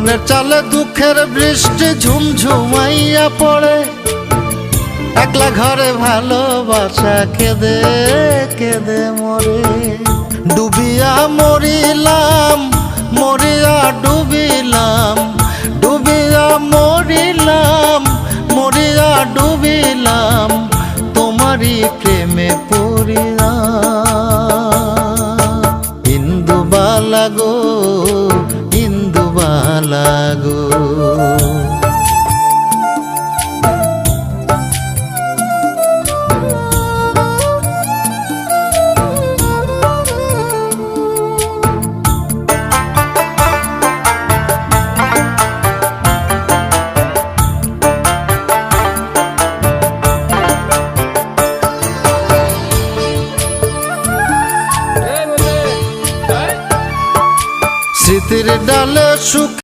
মনের চালে দুঃখের বৃষ্টি ঝুমঝুমাইয়া পড়ে, একলা ঘরে ভালোবাসা কেঁদে কেঁদে মরে। ডুবিয়া মরিলাম, মরিয়া ডুবিলাম, ডুবিয়া মরিলাম, মরিয়া ডুবিলাম, তোমারই প্রেমে পড়িয়া। ইন্দুবালা গো, ইন্দুবালা গো, স্মৃতির ডালে সুখ